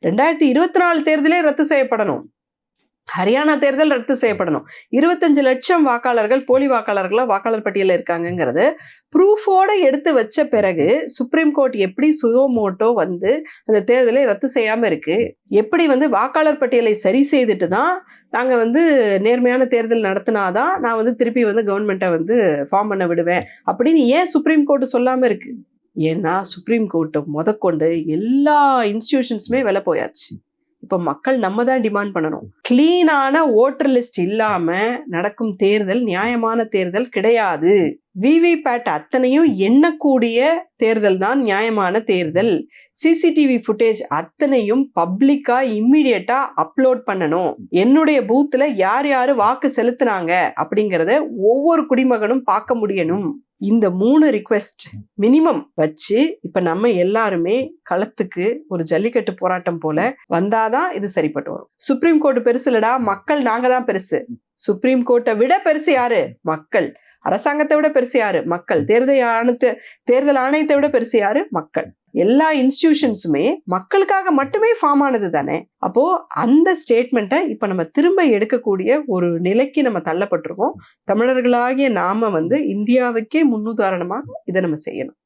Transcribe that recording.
2024 தேர்தலே ரத்து செய்யப்படணும். ஹரியானா தேர்தல் ரத்து செய்யப்படணும். 25 லட்சம் வாக்காளர்கள் போலி வாக்காளர்களா வாக்காளர் பட்டியலில் இருக்காங்கிறது ப்ரூஃபோட எடுத்து வச்ச பிறகு சுப்ரீம் கோர்ட் எப்படி சுயோமோட்டோ வந்து அந்த தேர்தலை ரத்து செய்யாம இருக்கு? எப்படி வந்து வாக்காளர் பட்டியலை சரி செய்துட்டு தான் நாங்க வந்து நேர்மையான தேர்தல் நடத்தினாதான் நான் வந்து திருப்பி வந்து கவர்மெண்ட்டை வந்து ஃபார்ம் பண்ண விடுவேன் அப்படின்னு ஏன் சுப்ரீம் கோர்ட் சொல்லாம இருக்கு? ஏன்னா சுப்ரீம் கோர்ட்டை முதற்கொண்டு எல்லா இன்ஸ்டிடியூஷன்ஸுமே விலை போயாச்சு. இப்ப மக்கள் நம்ம தான் டிமாண்ட் பண்ணணும். கிளீனான ஓட்டர் லிஸ்ட் இல்லாம நடக்கும் தேர்தல் நியாயமான தேர்தல் கிடையாது. விவிபேட் அத்தனையும் எண்ணக்கூடிய தேர்தல் தான் நியாயமான தேர்தல். சிசிடிவி ஃபுட்டேஜ் அத்தனையும் பப்ளிக்கா இம்மிடியட்டா அப்லோட் பண்ணணும். என்னுடைய பூத்துல யார் யாரு வாக்கு செலுத்தினாங்க அப்படிங்கறத ஒவ்வொரு குடிமகனும் பார்க்க முடியணும். இந்த 3 ரிக்வெஸ்ட் மினிமம் வச்சு இப்ப நம்ம எல்லாருமே களத்துக்கு ஒரு ஜல்லிக்கட்டு போராட்டம் போல வந்தாதான் இது சரிப்பட்டு வரும். சுப்ரீம் கோர்ட் பெருசு இல்லடா, மக்கள் நாங்க தான் பெருசு. சுப்ரீம் கோர்ட்டை விட பெருசு யாரு? மக்கள். அரசாங்கத்தை விட பெருசு யாரு? மக்கள். தேர்தல் ஆணையத்தை விட பெருசு யாரு? மக்கள். எல்லா இன்ஸ்டிடியூஷன்ஸுமே மக்களுக்காக மட்டுமே ஃபார்ம் ஆனது தானே. அப்போ அந்த ஸ்டேட்மெண்ட்டை இப்ப நம்ம திரும்ப எடுக்கக்கூடிய ஒரு நிலைக்கு நம்ம தள்ளப்பட்டிருக்கோம். தமிழர்களாகிய நாம வந்து இந்தியாவுக்கே முன்னுதாரணமாக இதை நம்ம செய்யணும்.